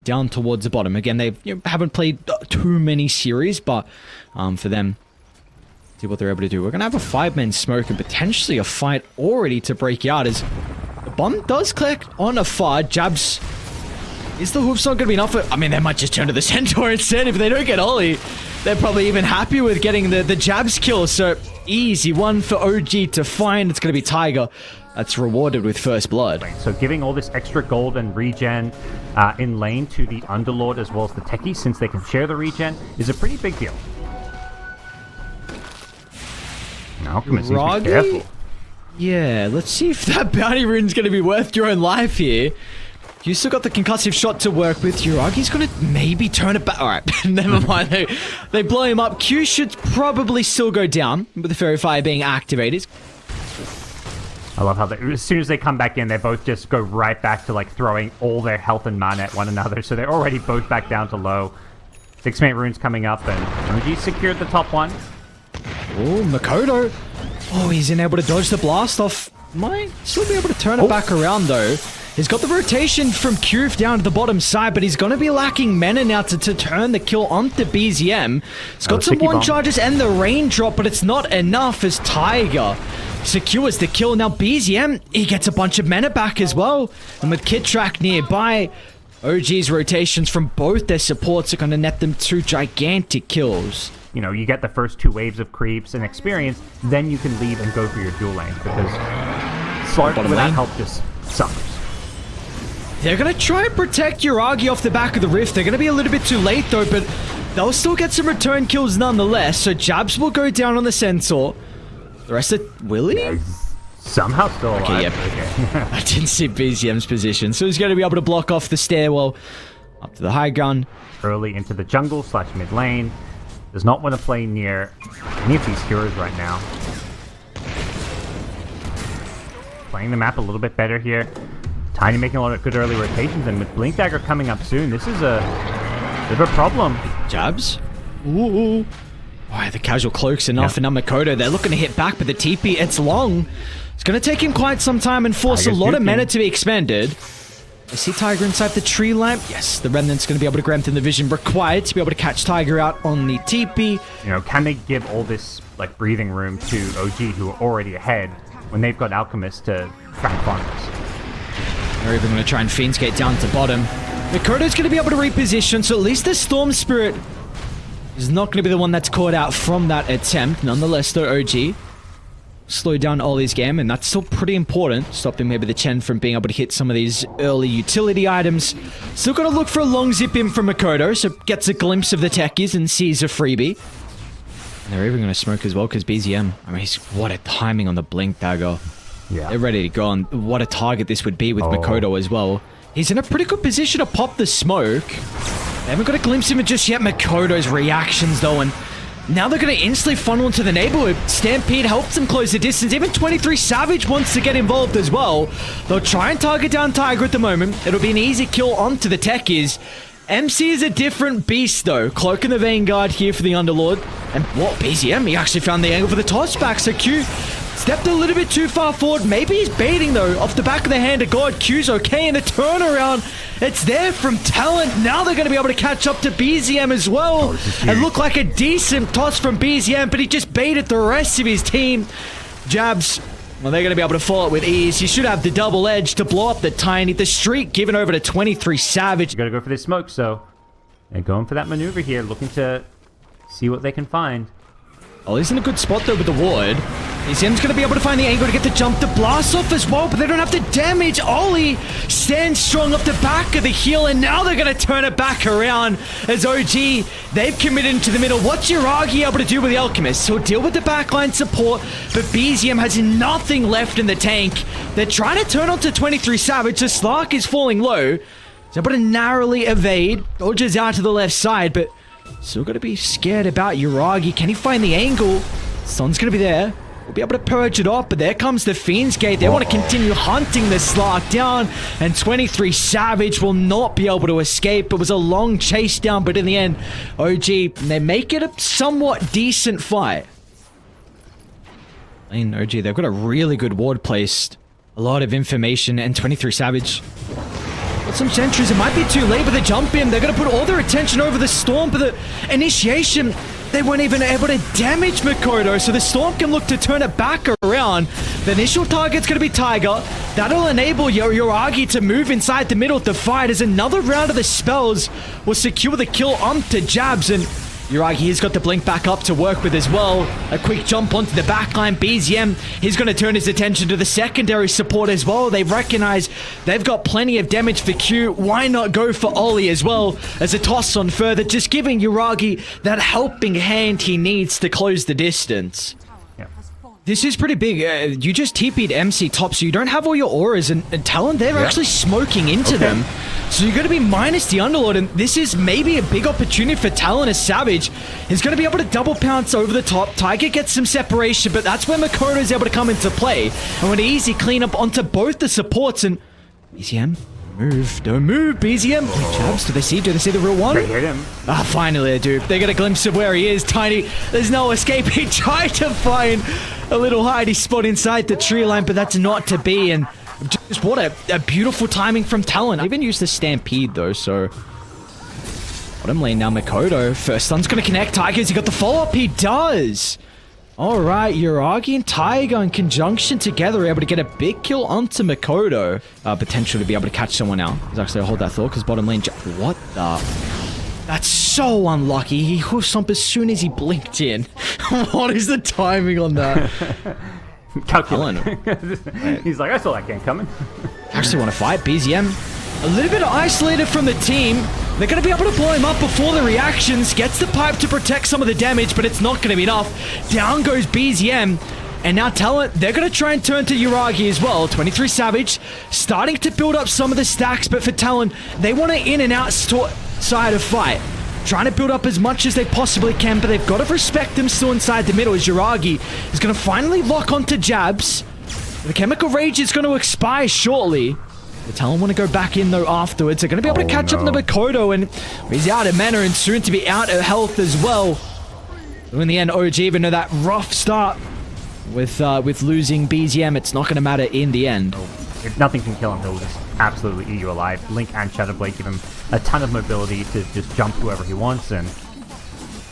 down towards the bottom. Again, they haven't played too many series, but for them, see what they're able to do. We're going to have a 5-man smoke and potentially a fight already to break out as the bomb does click on a far. Jabs, is the hoops not going to be enough? I mean, they might just turn to the centaur instead. If they don't get Ollie, they're probably even happy with getting the Jabs kill. So easy one for OG to find. It's going to be Tiger. That's rewarded with first blood. So giving all this extra gold and regen in lane to the Underlord as well as the Techie, since they can share the regen, is a pretty big deal. Now, needs to be careful. Yeah, let's see if that bounty rune's going to be worth your own life here. You still got the concussive shot to work with. Uragi's going to maybe turn it back. All right, never mind. They blow him up. Q should probably still go down with the Fairy Fire being activated. I love how as soon as they come back in, they both just go right back to like throwing all their health and mana at one another. So they're already both back down to low. 6-mate runes coming up, and OG secured the top one. Oh, Makoto. Oh, he's unable to dodge the blast off. Might still be able to turn it back around, though. He's got the rotation from Qf down to the bottom side, but he's going to be lacking mana now to turn the kill onto BZM. He's got some one charges and the raindrop, but it's not enough as Tiger secures the kill. Now BZM, he gets a bunch of mana back as well. And with Kid Track nearby, OG's rotations from both their supports are going to net them 2 gigantic kills. You know, you get the first 2 waves of creeps and experience, then you can leave and go for your dual lane, because Slark without help just suffers. They're going to try and protect Uragi off the back of the rift. They're going to be a little bit too late, though, but they'll still get some return kills nonetheless. So Jabs will go down on the Centaur. The rest of Willie? Yeah, somehow still alive. Okay, yep. Okay. I didn't see BZM's position, so he's going to be able to block off the stairwell up to the high ground. Early into the jungle / mid lane. Does not want to play near any of these heroes right now. Playing the map a little bit better here. Tiny making a lot of good early rotations, and with Blink Dagger coming up soon, this is a bit of a problem. Jabs? Ooh. Oh, the casual cloak's enough, and now Makoto, they're looking to hit back, but the TP, it's long. It's going to take him quite some time and force a lot of mana to be expended. I see Tiger inside the tree lamp. Yes, the Remnant's going to be able to grant him the vision required to be able to catch Tiger out on the TP. You know, can they give all this like breathing room to OG, who are already ahead, when they've got Alchemist to try and farm this? They're even going to try and Fiend's Gate down to bottom. Makoto's going to be able to reposition, so at least the Storm Spirit is not going to be the one that's caught out from that attempt. Nonetheless, though, OG slow down Ollie's game, and that's still pretty important, stopping maybe the Chen from being able to hit some of these early utility items. Still got to look for a long zip in from Makoto, so gets a glimpse of the techies and sees a freebie. And they're even going to smoke as well, because BZM, I mean, what a timing on the Blink Dagger. Yeah. They're ready to go, and what a target this would be with Makoto as well. He's in a pretty good position to pop the smoke. They haven't got a glimpse of it just yet. Makoto's reactions, though, and now they're going to instantly funnel into the neighborhood. Stampede helps them close the distance. Even 23 Savage wants to get involved as well. They'll try and target down Tiger at the moment. It'll be an easy kill onto the techies. MC is a different beast, though. Cloaking the Vanguard here for the Underlord. And what, BZM? He actually found the angle for the toss back. So Q stepped a little bit too far forward. Maybe he's baiting, though, off the back of the hand of God. Q's okay in the turnaround. It's there from Talon. Now they're going to be able to catch up to BZM as well. It looked like a decent toss from BZM, but he just baited the rest of his team. Jabs, well, they're going to be able to fall it with ease. He should have the double edge to blow up the Tiny. The streak given over to 23 Savage. You got to go for this smoke, so they're going for that maneuver here, looking to see what they can find. Oh, he's in a good spot, though, with the ward. BZM's going to be able to find the angle to get the jump to blast off as well, but they don't have the damage. Ollie stands strong up the back of the heel, and now they're going to turn it back around as OG, they've committed into the middle. What's Uragi able to do with the Alchemist? He'll deal with the backline support, but BZM has nothing left in the tank. They're trying to turn onto 23 Savage. The Slark is falling low. He's able to narrowly evade. Dodges out to the left side, but still got to be scared about Uragi. Can he find the angle? Sun's going to be there. We'll be able to purge it off, but there comes the Fiend's Gate. They want to continue hunting the Slark down, and 23 Savage will not be able to escape. It was a long chase down, but in the end, OG, they make it a somewhat decent fight. And OG, they've got a really good ward placed. A lot of information, and 23 Savage Got some sentries. It might be too late, but they jump in. They're going to put all their attention over the Storm, but the initiation, they weren't even able to damage Mikoto, so the Storm can look to turn it back around. The initial target's going to be Tiger. That'll enable Yoragi to move inside the middle of the fight as another round of the spells will secure the kill onto Jabs, and Yoragi has got the blink back up to work with as well. A quick jump onto the backline. BZM, he's going to turn his attention to the secondary support as well. They recognize they've got plenty of damage for Q. Why not go for Ollie as well as a toss on further, just giving Yoragi that helping hand he needs to close the distance. This is pretty big. You just TP'd MC top, so you don't have all your auras, and Talon, they're actually smoking into them. So you're going to be minus the Underlord, and this is maybe a big opportunity for Talon as Savage. He's going to be able to double pounce over the top. Tiger gets some separation, but that's where Makoto is able to come into play. And with an easy cleanup onto both the supports, and BZM, move. Don't move, BZM. Jabs, do they see the real one? They hit him. Ah, finally they do. They get a glimpse of where he is. Tiny, there's no escape. He tried to find a little hidey spot inside the tree line, but that's not to be. And just what a beautiful timing from Talon. I even used the Stampede though, so bottom lane now. Mikoto, first stun's gonna connect. Tigers, he got the follow-up. He does. All right, Yoragi and Tiger in conjunction together are able to get a big kill onto Mikoto. Potential to be able to catch someone out. He's actually, hold that thought, because bottom lane... What the... That's so unlucky. He hoofs up as soon as he blinked in. What is the timing on that? Calculating. He's like, I saw that game coming. Actually want to fight. BZM a little bit isolated from the team. They're going to be able to blow him up before the reactions. Gets the pipe to protect some of the damage, but it's not going to be enough. Down goes BZM. And now Talon, they're going to try and turn to Yoragi as well. 23 Savage starting to build up some of the stacks, but for Talon, they want to in and out side of fight. Trying to build up as much as they possibly can, but they've got to respect them still inside the middle as Yoragi is going to finally lock onto Jabs. The Chemical Rage is going to expire shortly. The Talon want to go back in though afterwards. They're going to be able to catch up to Mikoto, and he's out of mana and soon to be out of health as well. So in the end, OG, even though that rough start with losing BZM, it's not going to matter in the end. If nothing can kill him, he'll just absolutely eat you alive. Link and Shadowblade give him a ton of mobility to just jump whoever he wants, and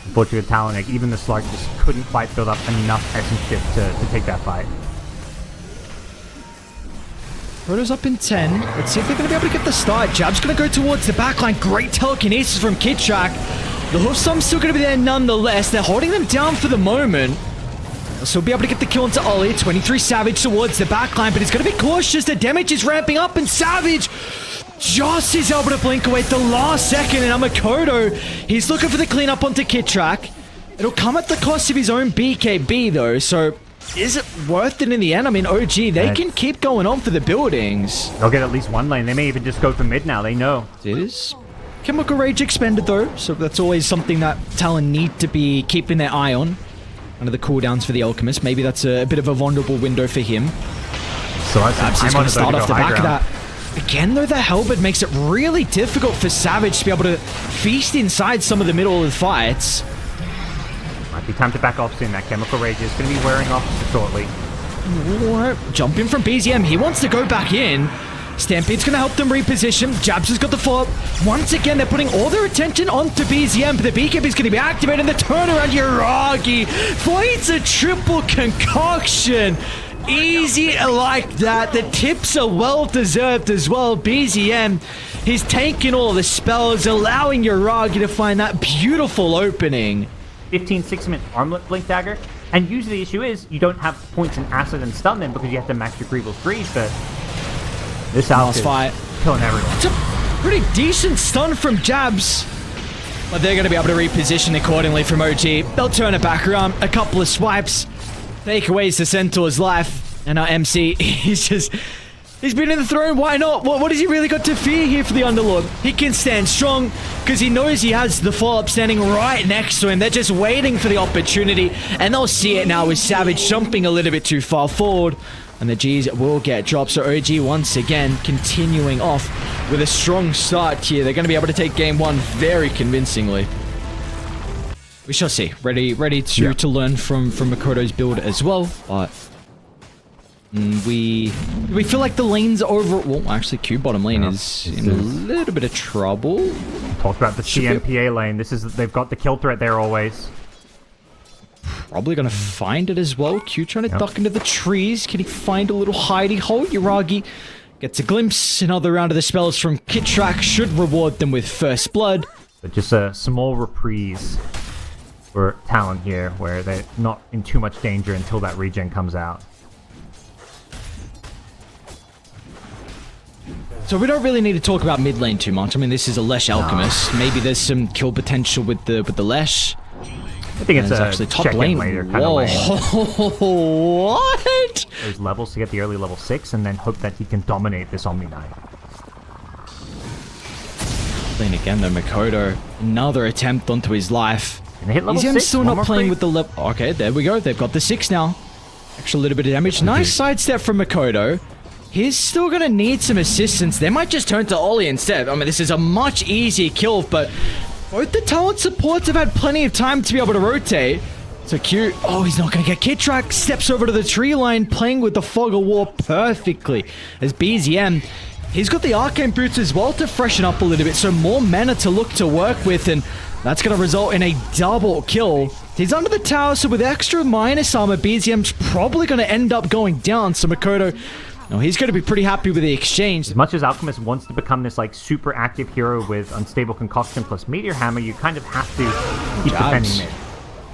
unfortunately with Talon, like, even the Slug just couldn't quite build up enough essence shift to take that fight. Proto's up in 10. Let's see if they're going to be able to get the start. Jab's going to go towards the backline. Great telekinesis from Kidtrack. The Hoofstomp's still going to be there nonetheless. They're holding them down for the moment. They'll still be able to get the kill into Ollie. 23 Savage towards the backline, but he's going to be cautious. The damage is ramping up, and Savage just is able to blink away at the last second. And Makoto, he's looking for the cleanup onto Kidtrack. It'll come at the cost of his own BKB though, so is it worth it in the end? I mean, OG, they can keep going on for the buildings. They'll get at least one lane. They may even just go for mid now. They know. It is Chemical Rage expended though, so that's always something that Talon need to be keeping their eye on. Under the cooldowns for the Alchemist. Maybe that's a bit of a vulnerable window for him. So he's going to start off the back of that. Again, though, the Hellbird makes it really difficult for Savage to be able to feast inside some of the middle of the fights. Might be time to back off soon. That Chemical Rage is going to be wearing off shortly. Jump in from BZM. He wants to go back in. Stampede's going to help them reposition. Jabs has got the follow-up. Once again, they're putting all their attention onto BZM, but the BKB is going to be activated. The turnaround, Yoragi finds a triple concoction. Easy like that. The tips are well-deserved as well. BZM, he's taking all the spells, allowing Yoragi to find that beautiful opening. 15 6-minute armlet blink dagger. And usually the issue is you don't have points in acid and stun them because you have to max your Greevil's freeze, but this outfit is killing everyone. It's a pretty decent stun from Jabs. But they're going to be able to reposition accordingly from OG. They'll turn it back around. A couple of swipes. Take away the Centaur's life. And our MC, he's been in the throne. Why not? What has he really got to fear here for the Underlord? He can stand strong because he knows he has the follow-up standing right next to him. They're just waiting for the opportunity. And they'll see it now with Savage jumping a little bit too far forward. And the G's will get dropped. So OG once again continuing off with a strong start here. They're going to be able to take game one very convincingly. We shall see. Ready to learn from Makoto's build as well. But We feel like the lane's over. Well, actually, Q bottom lane is in a little bit of trouble. Talked about the TMPA lane. They've got the kill threat there always. Probably gonna find it as well. Q trying to duck into the trees. Can he find a little hidey hole? Yuragi gets a glimpse. Another round of the spells from Kitrak should reward them with first blood. But just a small reprise for Talon here, where they're not in too much danger until that regen comes out. So we don't really need to talk about mid lane too much. I mean, this is a Lesh Alchemist. Maybe there's some kill potential with the Lesh. I think it's actually top lane. Later kind of lane. What? Those levels to get the early level 6 and then hope that he can dominate this Omni Knight. Then again, though, Mikoto, another attempt onto his life. Can they hit level 6? I'm still not playing with the level. Okay, there we go. They've got the 6 now. Extra little bit of damage. Nice sidestep from Mikoto. He's still going to need some assistance. They might just turn to Ollie instead. I mean, this is a much easier kill, but both the Talon supports have had plenty of time to be able to rotate. So cute. Oh, he's not going to get Kitrak. Steps over to the tree line, playing with the Fog of War perfectly. As BZM, he's got the Arcane Boots as well to freshen up a little bit. So more mana to look to work with, and that's going to result in a double kill. He's under the tower, so with extra minus armor, BZM's probably going to end up going down. So Mikoto, no, he's going to be pretty happy with the exchange. As much as Alchemist wants to become this like super active hero with Unstable Concoction plus Meteor Hammer, you kind of have to keep defending mid.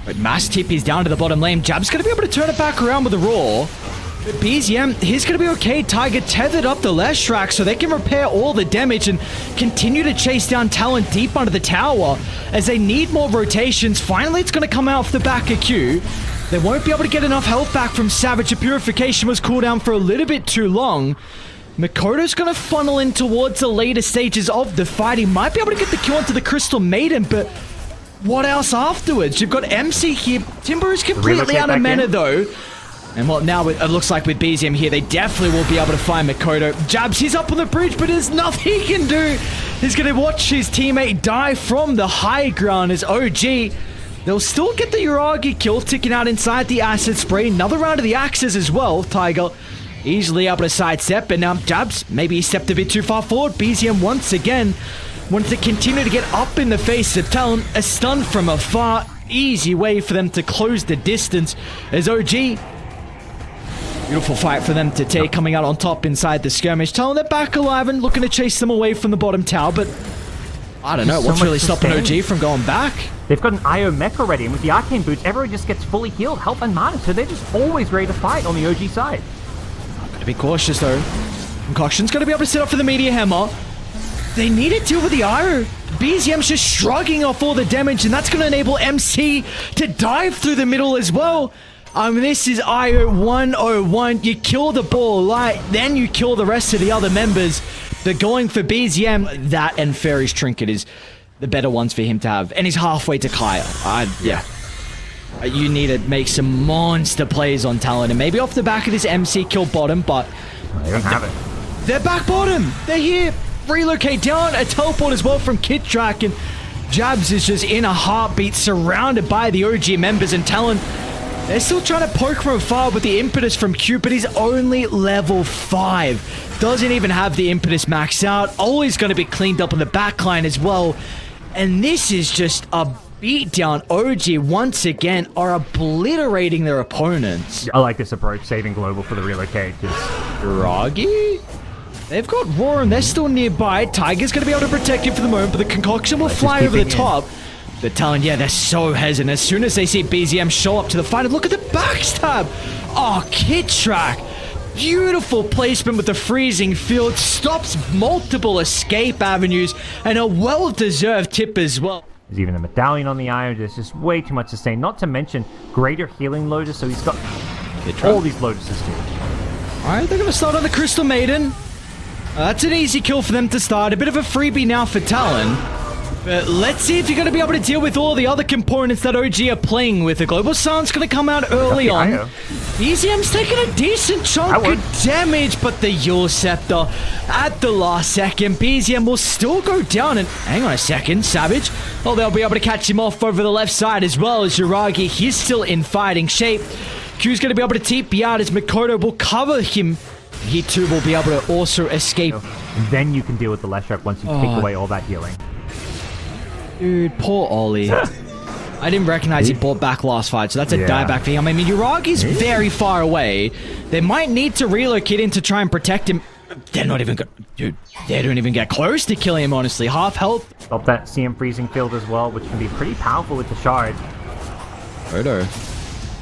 But Mass TP is down to the bottom lane. Jab's going to be able to turn it back around with a roar. But BZM, he's going to be okay. Tiger tethered up the Leshrac so they can repair all the damage and continue to chase down Talon deep under the tower as they need more rotations. Finally, it's going to come out off the back of Q. They won't be able to get enough health back from Savage. The Purification was cooldown for a little bit too long. Mikoto's going to funnel in towards the later stages of the fight. He might be able to get the kill onto the Crystal Maiden, but what else afterwards? You've got MC here. Timber is completely out of mana, though. And well, now it looks like with BZM here, they definitely will be able to find Mikoto. Jabs, he's up on the bridge, but there's nothing he can do. He's going to watch his teammate die from the high ground as OG. They'll still get the Yuragi kill ticking out inside the Acid Spray. Another round of the Axes as well. Tiger easily able to sidestep. And now Jabs, maybe he stepped a bit too far forward. BZM once again wants to continue to get up in the face of Talon. A stun from afar. Easy way for them to close the distance as OG. Beautiful fight for them to take, coming out on top inside the skirmish. Talon, they're back alive and looking to chase them away from the bottom tower, but I don't know. What's really stopping OG from going back? They've got an IO mech already, and with the Arcane Boots, everyone just gets fully healed, health and mana, so they're just always ready to fight on the OG side. Gotta be cautious, though. Concoction's gonna be able to set up for the Meteor Hammer. They need to deal with the IO. BZM's just shrugging off all the damage, and that's gonna enable MC to dive through the middle as well. This is IO 101. You kill the ball light, then you kill the rest of the other members. They're going for BZM. That and Fairy's Trinket is the better ones for him to have. And he's halfway to Kaya. Yeah. You need to make some monster plays on Talon. And maybe off the back of this MC kill bottom, but they don't have it. They're back bottom. They're here. Relocate down. A teleport as well from Kitrak. And Jabs is just in a heartbeat, surrounded by the OG members. And Talon, they're still trying to poke from afar with the impetus from Q, but he's only level 5. Doesn't even have the impetus maxed out. Always going to be cleaned up on the backline as well. And this is just a beatdown. OG, once again, are obliterating their opponents. I like this approach, saving global for the relocate. Roggy? They've got Roar and they're still nearby. Tiger's going to be able to protect him for the moment, but the Concoction will fly over the top. The Talon, yeah, they're so hesitant. As soon as they see BZM show up to the fight, and look at the backstab. Oh, Kitrak. Beautiful placement with the freezing field. Stops multiple escape avenues and a well-deserved tip as well. There's even a medallion on the IO. There's just way too much to say. Not to mention greater healing Lotus, so he's got all these Lotuses too. Alright, they're going to start on the Crystal Maiden. That's an easy kill for them to start. A bit of a freebie now for Talon. But let's see if you're going to be able to deal with all the other components that OG are playing with. The Global Silence going to come out early on. BZM's taking a decent chunk of damage, but the Yule Scepter at the last second. BZM will still go down, and hang on a second, Savage. Oh, they'll be able to catch him off over the left side as well as Yuragi. He's still in fighting shape. Q's going to be able to TP out as Mikoto will cover him. He too will be able to also escape. Then you can deal with the Leshrac once you take away all that healing. Dude, poor Ollie. I didn't recognize he bought back last fight, so that's a dieback for him. I mean, Uragi's very far away. They might need to relocate him to try and protect him. They're not even dude, they don't even get close to killing him, honestly. Half health. Stop that CM freezing field as well, which can be pretty powerful with the shard. Odo.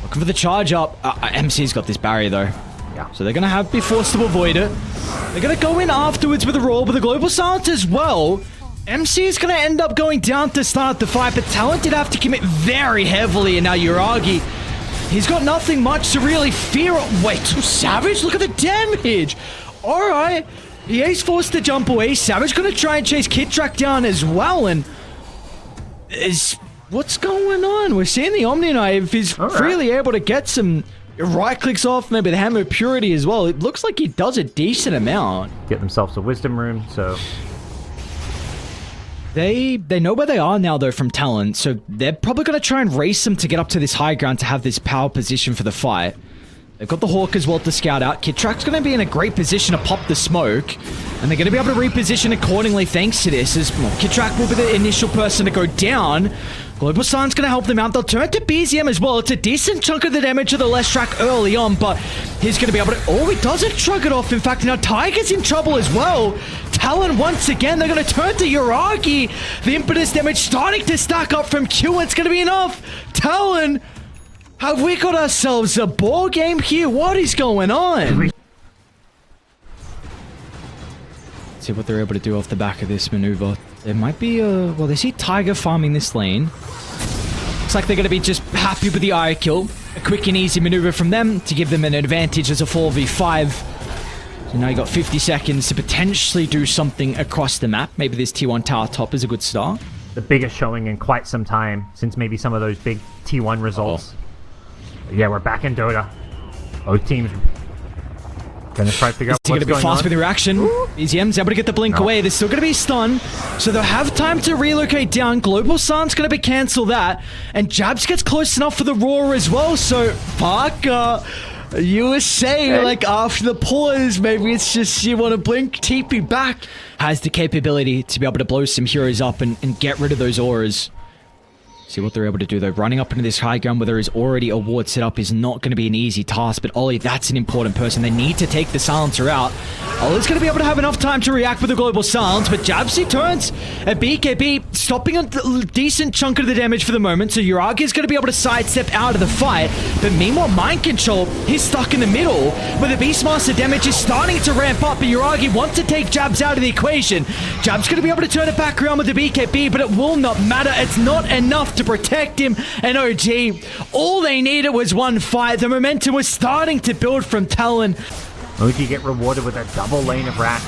Looking for the charge up. MC's got this barrier, though. Yeah. So they're going to be forced to avoid it. They're going to go in afterwards with a roll, but the global silence as well. MC is going to end up going down to start the fight, but Talon did have to commit very heavily, and now Uragi, he's got nothing much to really fear. Wait, Savage, look at the damage. All right, EA's forced to jump away. Savage going to try and chase Kidtrack down as well, and what's going on? We're seeing the Omni Knife is really able to get some right clicks off, maybe the Hammer of Purity as well. It looks like he does a decent amount. Get themselves a Wisdom Room, so... They know where they are now, though, from Talon, so they're probably going to try and race them to get up to this high ground to have this power position for the fight. They've got the Hawk as well to scout out. Kidtrack's going to be in a great position to pop the smoke, and they're going to be able to reposition accordingly thanks to this, as Kidtrack will be the initial person to go down. Global Sun's going to help them out. They'll turn to BZM as well. It's a decent chunk of the damage of the Leshrac early on, but he's going to be able to... Oh, he doesn't shrug it off. In fact, now Tiger's in trouble as well. Talon once again, they're going to turn to Uragi. The impetus damage starting to stack up from Q. It's going to be enough. Talon, have we got ourselves a ball game here? What is going on? See what they're able to do off the back of this maneuver. There might be a... Well, they see Tiger farming this lane. Looks like they're going to be just happy with the eye kill. A quick and easy maneuver from them to give them an advantage as a 4v5. So now you got 50 seconds to potentially do something across the map. Maybe this T1 tower top is a good start. The biggest showing in quite some time since maybe some of those big T1 results. Yeah, we're back in Dota. Both teams gonna try to figure out what's going on. Gonna be fast with the reaction. BZM's able to get the blink away. They're still gonna be stunned, so they'll have time to relocate down. Global Sun's gonna be cancel that, and Jabs gets close enough for the roar as well. So Parker, you were saying like after the pause, maybe it's just you want to blink. TP back has the capability to be able to blow some heroes up and get rid of those auras. See what they're able to do, though. Running up into this high ground where there is already a ward set up is not going to be an easy task, but Ollie, that's an important person. They need to take the silencer out. Ollie's going to be able to have enough time to react with the global silence, but Jabsy turns at BKB, stopping a decent chunk of the damage for the moment, so Uragi is going to be able to sidestep out of the fight, but meanwhile, Mind Control, he's stuck in the middle, where the Beastmaster damage is starting to ramp up, but Uragi wants to take Jabs out of the equation. Jabs going to be able to turn it back around with the BKB, but it will not matter. It's not enough to protect him, and OG, all they needed was one fight. The momentum was starting to build from Talon. OG get rewarded with a double lane of racks.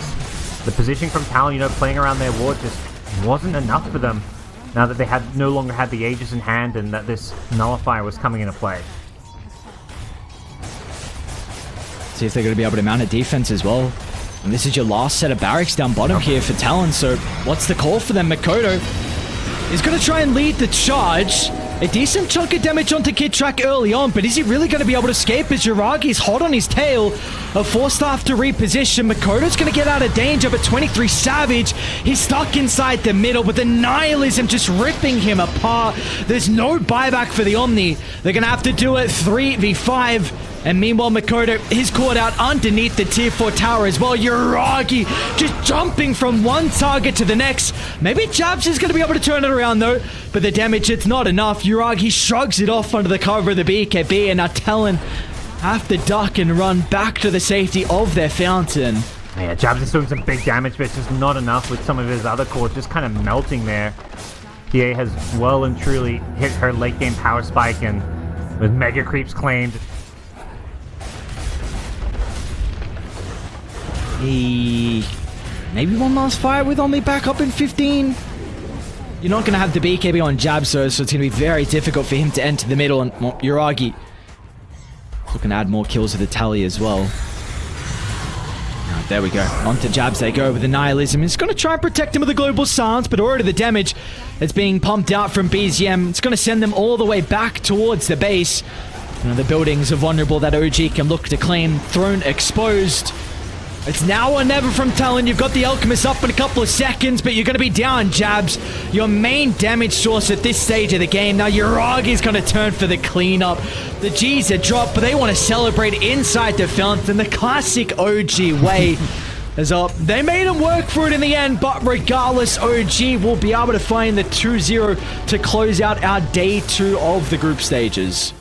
The positioning from Talon, you know, playing around their ward just wasn't enough for them now that they had no longer had the Aegis in hand and that this nullifier was coming into play. See if they're going to be able to mount a defense as well. And this is your last set of barracks down bottom here for Talon, so what's the call for them? Mikoto is going to try and lead the charge. A decent chunk of damage onto Kidtrack early on, but is he really going to be able to escape as Uragi's hot on his tail? A 4-staff to reposition. Makoto's going to get out of danger, but 23 Savage, he's stuck inside the middle with the Nihilism just ripping him apart. There's no buyback for the Omni. They're going to have to do it 3v5. And meanwhile, Mikoto is caught out underneath the tier 4 tower as well. Uragi just jumping from one target to the next. Maybe Jabs is going to be able to turn it around though, but the damage, it's not enough. Uragi shrugs it off under the cover of the BKB, and now Talon have to duck and run back to the safety of their fountain. Yeah, Jabs is doing some big damage, but it's just not enough with some of his other cores just kind of melting there. PA has well and truly hit her late game power spike, and with Mega Creeps claimed, maybe one last fight with Omni back up in 15. You're not going to have the BKB on Jabs, so it's going to be very difficult for him to enter the middle, and well, Uragi looking to add more kills to the tally as well. There we go. Onto Jabs they go with the Nihilism. It's going to try and protect him with the global silence, but already the damage that's being pumped out from BZM, it's going to send them all the way back towards the base. You know, the buildings are vulnerable that OG can look to claim. Throne exposed. It's now or never from Talon. You've got the Alchemist up in a couple of seconds, but you're going to be down, Jabs. Your main damage source at this stage of the game. Now, Yuragi's going to turn for the cleanup. The G's are dropped, but they want to celebrate inside the fountain, the classic OG way. As they made him work for it in the end, but regardless, OG will be able to find the 2-0 to close out our day 2 of the group stages.